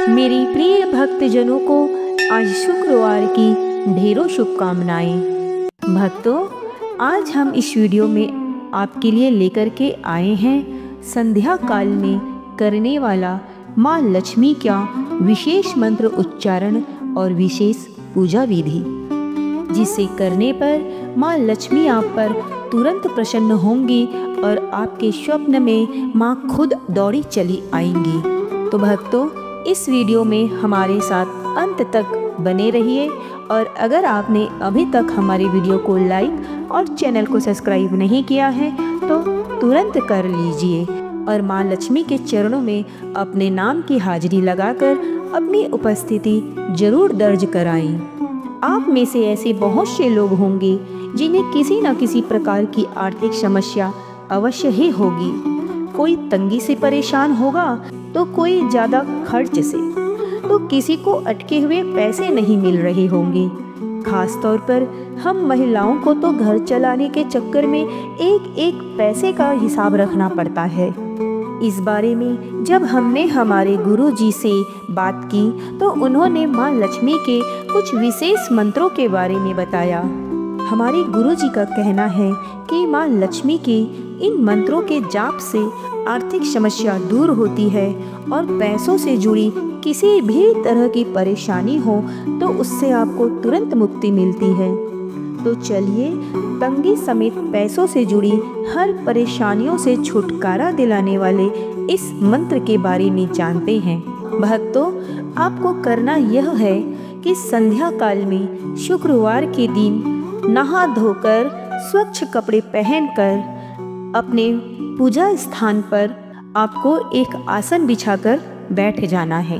मेरी प्रिय भक्तजनों को आज शुक्रवार की ढेरों शुभकामनाएं। भक्तों, आज हम इस वीडियो में आपके लिए लेकर के आए हैं संध्या काल में करने वाला माँ लक्ष्मी का विशेष मंत्र उच्चारण और विशेष पूजा विधि, जिसे करने पर माँ लक्ष्मी आप पर तुरंत प्रसन्न होंगी और आपके स्वप्न में माँ खुद दौड़ी चली आएंगी। तो भक्तों, इस वीडियो में हमारे साथ अंत तक बने रहिए और अगर आपने अभी तक हमारे वीडियो को लाइक और चैनल को सब्सक्राइब नहीं किया है तो तुरंत कर लीजिए और माँ लक्ष्मी के चरणों में अपने नाम की हाजिरी लगाकर अपनी उपस्थिति जरूर दर्ज कराएं। आप में से ऐसे बहुत से लोग होंगे जिन्हें किसी न किसी प्रकार की आर्थिक समस्या अवश्य ही होगी। कोई तंगी से परेशान होगा तो कोई ज़्यादा खर्च से, तो किसी को अटके हुए पैसे नहीं मिल रहे होंगे। खास तौर पर हम महिलाओं को तो घर चलाने के चक्कर में एक एक पैसे का हिसाब रखना पड़ता है। इस बारे में जब हमने हमारे गुरुजी से बात की तो उन्होंने माँ लक्ष्मी के कुछ विशेष मंत्रों के बारे में बताया। हमारे गुरुजी का कहना है कि माँ लक्ष्मी के इन मंत्रों के जाप से आर्थिक समस्या दूर होती है और पैसों से जुड़ी किसी भी तरह की परेशानी हो तो उससे आपको तुरंत मुक्ति मिलती है। तो चलिए तंगी समेत पैसों से जुड़ी हर परेशानियों से छुटकारा दिलाने वाले इस मंत्र के बारे में जानते हैं। भक्तों, आपको करना यह है कि संध्या काल में शुक्रवार के दिन नहा धोकर स्वच्छ कपड़े पहनकर अपने पूजा स्थान पर आपको एक आसन बिछाकर बैठ जाना है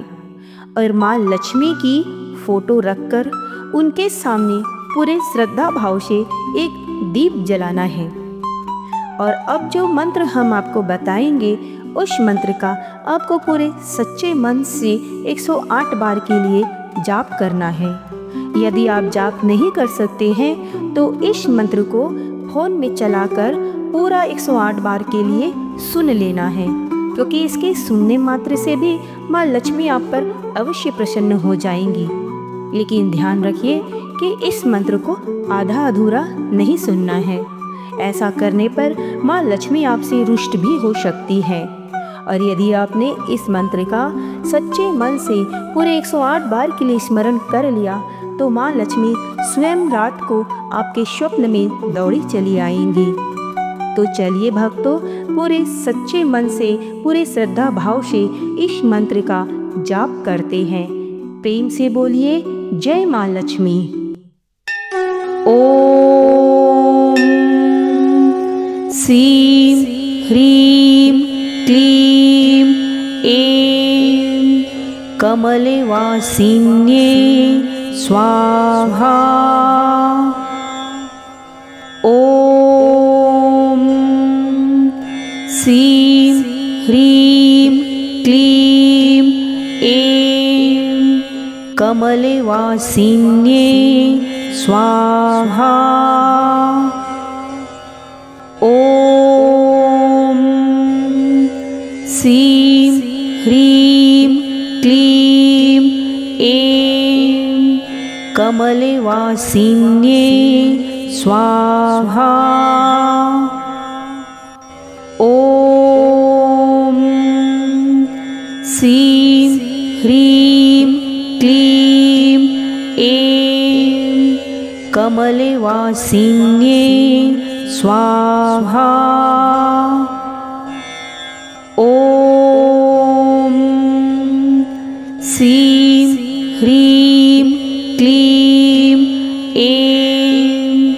और माँ लक्ष्मी की फोटो रखकर उनके सामने पूरे श्रद्धा भाव से एक दीप जलाना है। और अब जो मंत्र हम आपको बताएंगे उस मंत्र का आपको पूरे सच्चे मन से 108 बार के लिए जाप करना है। यदि आप जाप नहीं कर सकते हैं तो इस मंत्र को फोन में चलाकर पूरा 108 बार के लिए सुन लेना है, क्योंकि इसके सुनने मात्र से भी माँ लक्ष्मी आप पर अवश्य प्रसन्न हो जाएंगी। लेकिन ध्यान रखिए कि इस मंत्र को आधा अधूरा नहीं सुनना है। ऐसा करने पर माँ लक्ष्मी आपसे रुष्ट भी हो सकती है। और यदि आपने इस मंत्र का सच्चे मन से पूरे 108 बार के लिए स्मरण कर लिया तो माँ लक्ष्मी स्वयं रात को आपके स्वप्न में दौड़ी चली आएंगी। तो चलिए भक्तों, पूरे सच्चे मन से पूरे श्रद्धा भाव से इस मंत्र का जाप करते हैं। प्रेम से बोलिए जय माँ लक्ष्मी। ओम श्रीं ह्रीं क्लीं ऐं कमलवासिन्ये स्वाहा। ओम श्रीं ह्रीं क्लीं ऐं कमलवासिन्ये स्वाहा। ओम श्रीं ह्रीं क्लीं ऐं कमलवासिन्ये स्वाहा। ओम श्रीं ह्रीं क्लीं ऐं कमलवासिन्ये स्वाहा। ओम श्रीं ह्रीं क्लीं ऐं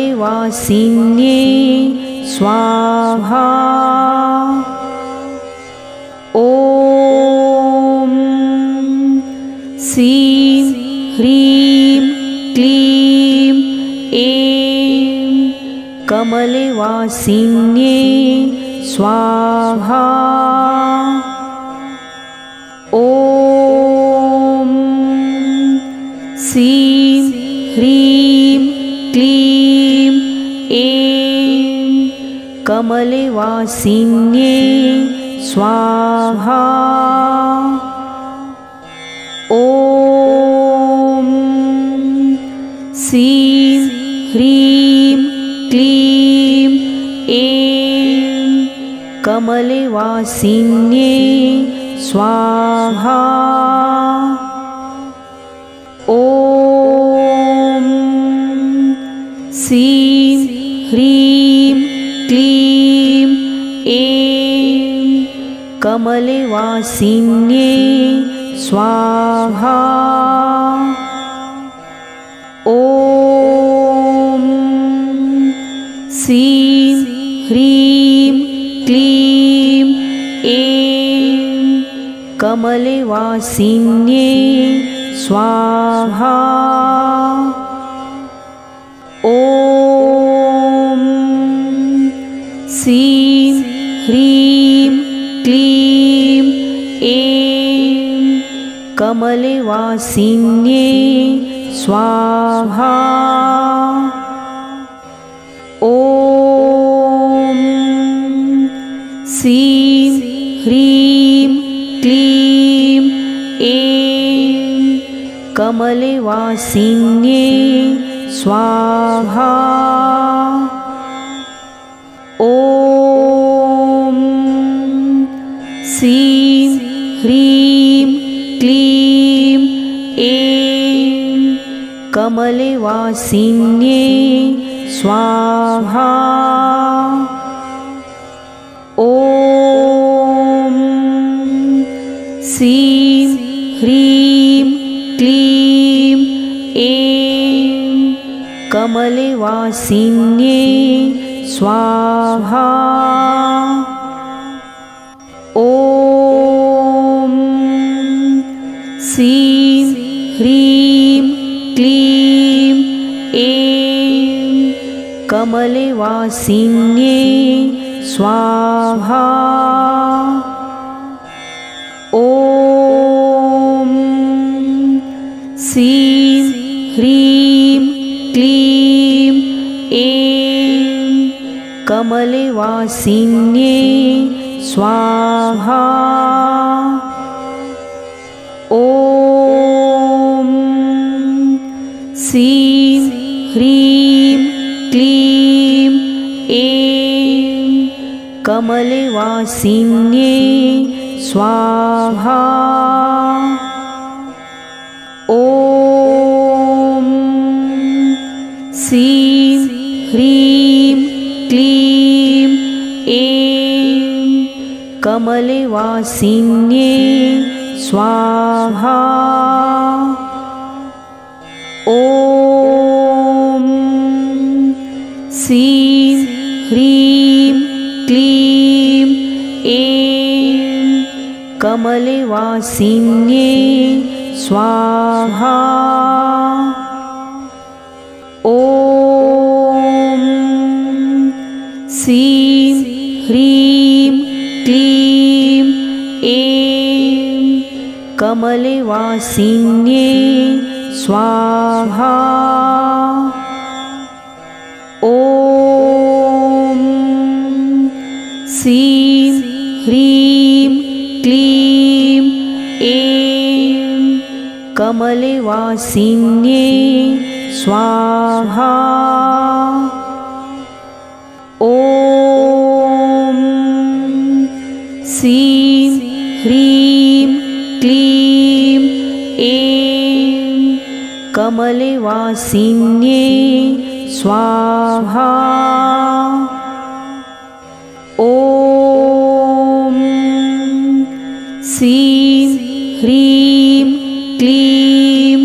कमलवासिन्ये स्वाहा। ओम श्रीं ह्रीं क्लीं ऐं कमलवासिन्ये स्वाहा। ओम श्रीं ह्रीं क्लीं ऐं कमलवासिन्ये स्वाहा। कमलवासिन्ये स्वाहा। ॐ सीं ह्रीं क्लीं ऐं कमलवासिन्ये स्वाहा। ॐ सीं ह्रीं क्लीं ऐं कमलवासिन्ये स्वाहा। ॐ सीं ह्रीं क्लीं ऐं कमलवासिन्ये स्वाहा। ॐ सीं ह्रीं क्लीं ऐं कमलवासिन्ये स्वाहा। ॐ सीं ह्रीं क्लीं ऐं कमलवासिन्ये स्वाहा। ॐ सीं ह्रीं क्लीं ऐं कमलवासिन्ये स्वाहा। ॐ सीं ह्रीं क्लीं ऐं कमलवासिन्ये स्वाहा। ॐ सीं ह्रीं क्लीं ऐं कमलवासिन्ये स्वाहा। ॐ सीं ह्रीं क्लीं ऐं कमलवासिन्ये स्वाहा। ॐ सीं ह्रीं क्लीं ऐं कमलवासिन्ये स्वाहा। ॐ सीं ह्रीं क्लीं ऐं कमलवासिन्ये स्वाहा। ॐ सीं ह्रीं क्लीं ऐं कमलवासिन्ये स्वाहा। ॐ सीं ह्रीं क्लीं ऐं कमलवासिन्ये स्वाहा। ॐ सीं ह्रीं क्लीं ऐं कमलवासिन्ये स्वाहा। ॐ सीं ह्रीं क्लीं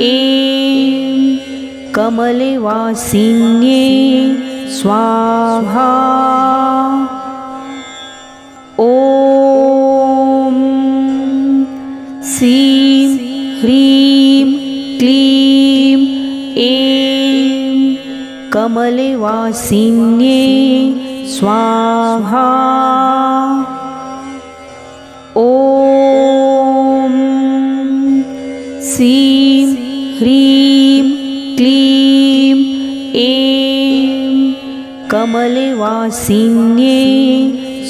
ऐं कमलवासिन्ये स्वाहा। ॐ सीं ह्रीं क्लीं ऐं कमलवासिन्ये स्वाहा। ॐ सीं ह्रीं क्लीं ऐं कमलवासिन्ये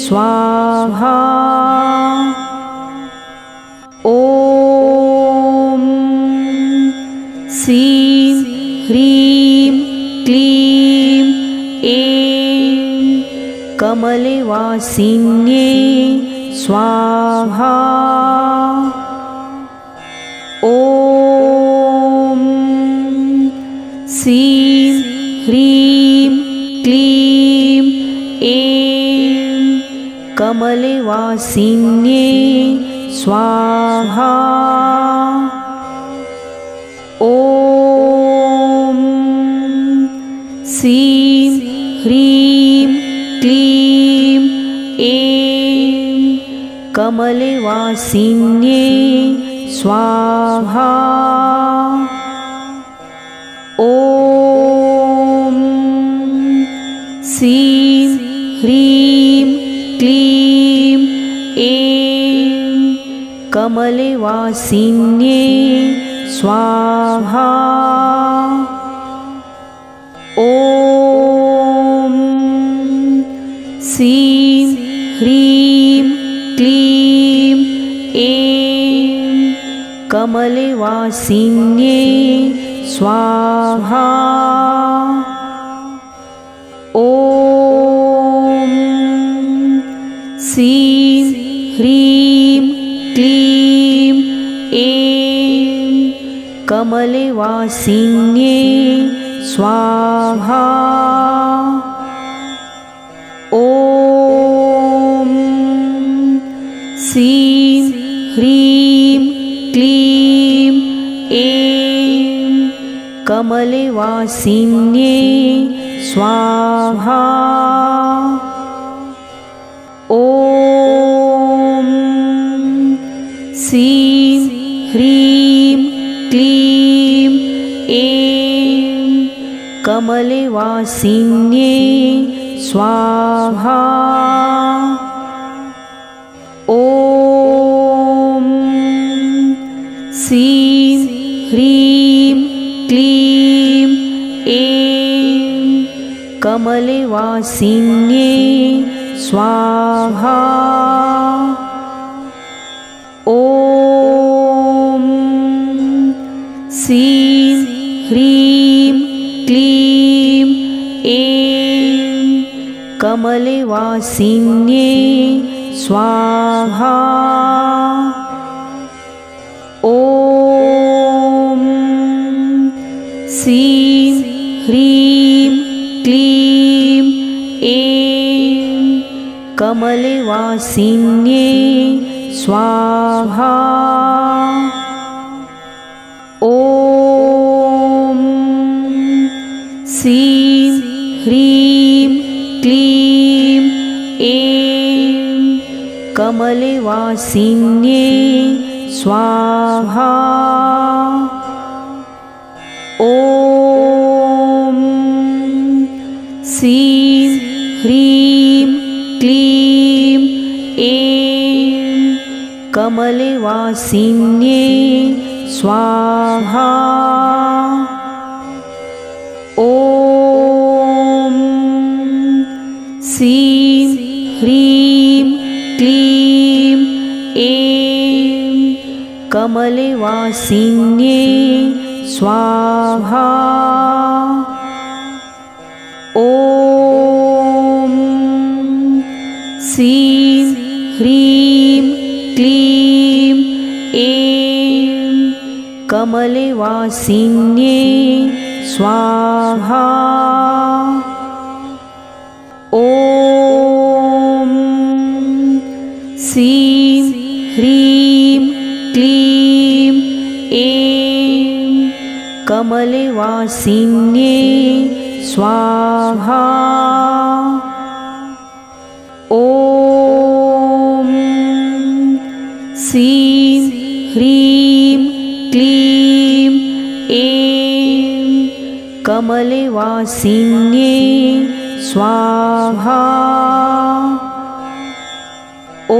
स्वाहा। ॐ सीं ह्रीं क्लीं ऐं कमलवासिन्ये कमलवासिन्ये स्वाहा। ॐ श्रीं ह्रीं क्लीं ऐं कमलवासिन्ये स्वाहा। ॐ श्रीं ह्रीं क्लीं ऐं कमलवासिन्ये स्वाहा। ॐ श्रीं ह्रीं क्लीं ऐं कमलवासिन्ये स्वाहा। ॐ श्रीं ह्रीं क्लीं ऐं कमलवासिन्ये स्वाहा। ॐ श्रीं ह्रीं क्लीं ऐं कमलवासिन्ये स्वाहा। ॐ श्रीं ह्रीं क्लीं ऐं कमलवासिन्ये स्वाहा। ॐ श्रीं ह्रीं क्लीं ऐं कमलवासिन्ये स्वाहा। ॐ श्रीं ह्रीं क्लीं ऐं कमलवासिन्ये स्वाहा। ॐ श्रीं ह्रीं क्लीं ऐं कमलवासिन्ये स्वाहा। ॐ श्रीं ह्रीं क्लीं ऐं कमलवासिन्ये स्वाहा। ॐ श्रीं ह्रीं क्लीं ऐं कमलवासिन्ये स्वाहा। ॐ श्रीं ह्रीं क्लीं ऐं कमलवासिन्ये स्वाहा। ॐ श्रीं ह्रीं क्लीं ऐं कमलवासिन्ये स्वाहा। ॐ श्रीं ह्रीं क्लीं ऐं कमलवासिन्ये स्वाहा। ॐ श्रीं ह्रीं क्लीं ऐं कमलवासिन्ये स्वाहा। ॐ श्रीं ह्रीं क्लीं ऐं कमलवासिन्ये स्वाहा। ॐ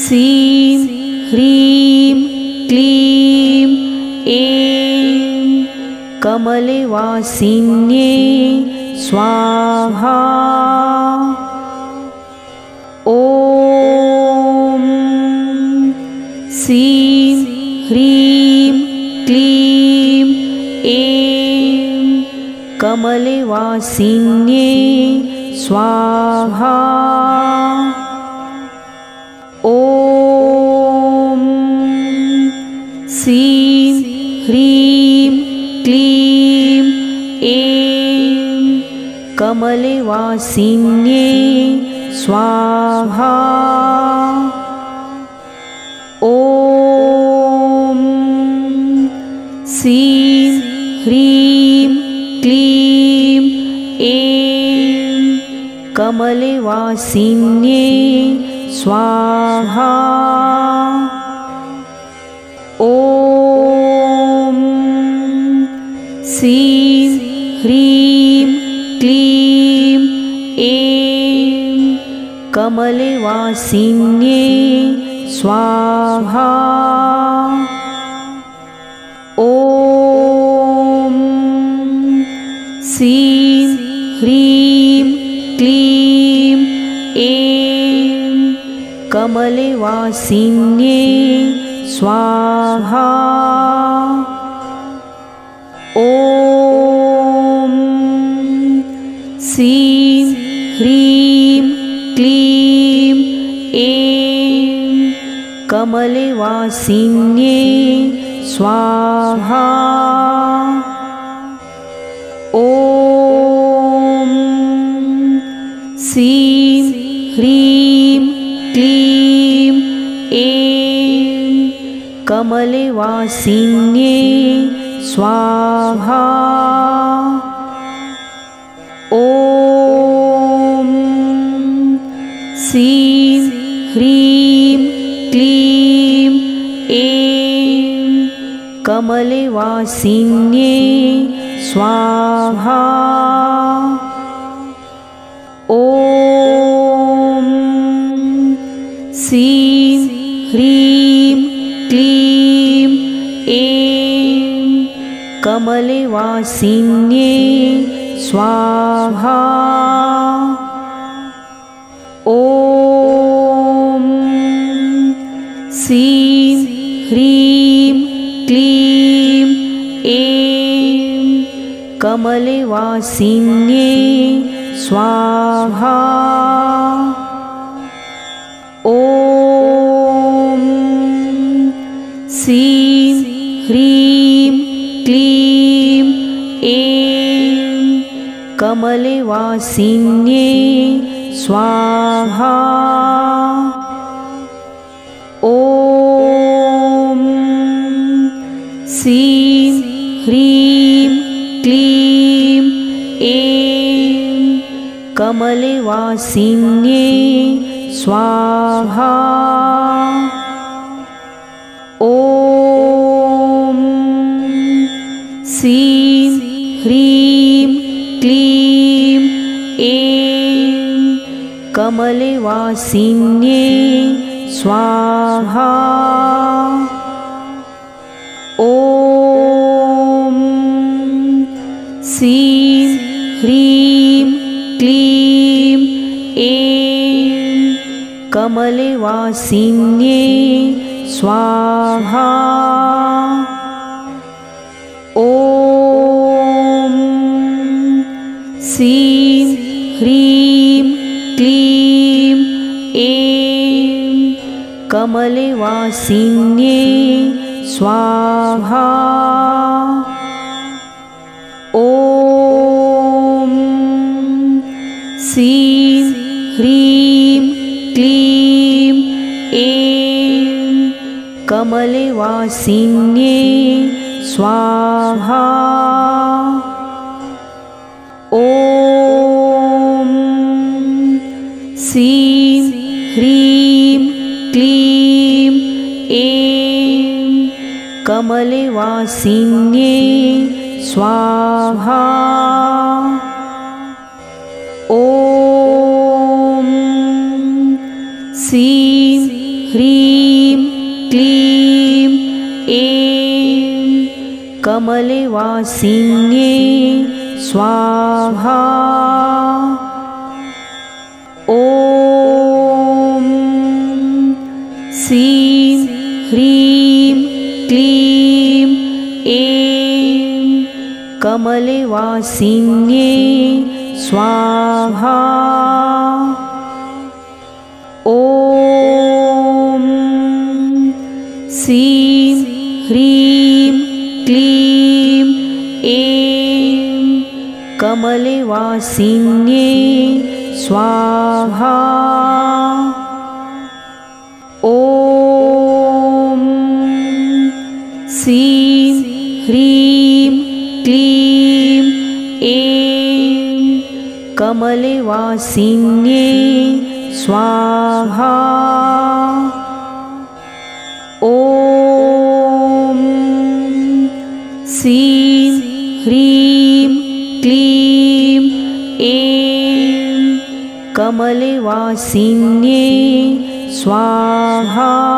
श्रीं ह्रीं क्लीं ऐं कमलवासिन्ये स्वाहा। ॐ श्रीं ह्रीं क्लीं ऐं कमलवासिन्ये स्वाहा। ॐ श्रीं ह्रीं क्लीं ऐं कमलवासिन्ये स्वाहा। ॐ श्रीं ह्रीं क्लीं ऐं कमलवासिन्ये स्वाहा। ॐ श्रीं ह्रीं क्लीं ऐं कमलवासिन्ये स्वाहा। ॐ श्रीं ह्रीं क्लीं ऐं कमलवासिन्ये स्वाहा। ॐ श्रीं ह्रीं क्लीं ऐं कमलवासिन्ये स्वाहा। ॐ श्रीं ह्रीं क्लीं ऐं कमलवासिन्ये स्वाहा। ॐ श्रीं ह्रीं क्लीं ऐं कमलवासिन्ये स्वाहा। ॐ श्रीं ह्रीं क्लीं ऐं कमलवासिन्ये स्वाहा। ॐ श्रीं ह्रीं क्लीं ऐं कमलवासिन्ये स्वाहा। ॐ श्रीं ह्रीं क्लीं ऐं कमलवासिन्ये स्वाहा। ॐ श्रीं ह्रीं क्लीं ऐं कमलवासिन्ये स्वाहा। ॐ श्रीं ह्रीं क्लीं ऐं कमलवासिन्ये स्वाहा। ॐ श्रीं ह्रीं क्लीं ऐं कमलवासिन्ये स्वाहा। ॐ श्रीं ह्रीं क्लीं ऐं कमलवासिन्ये स्वाहा। ॐ श्रीं ह्रीं क्लीं ऐं कमलवासिन्ये स्वाहा। ॐ श्रीं ह्रीं क्लीं ऐं कमलवासिन्ये स्वाहा। ॐ श्रीं ह्रीं क्लीं ऐं कमलवासिन्ये स्वाहा। ॐ श्रीं ह्रीं क्लीं ऐं कमलवासिन्ये स्वाहा। ॐ श्रीं ह्रीं क्लीं ऐं कमलवासिन्ये स्वाहा। ॐ श्रीं ह्रीं क्लीं ऐं कमलवासिन्ये स्वाहा। ॐ श्रीं ह्रीं क्लीं ऐं कमलवासिन्ये स्वाहा।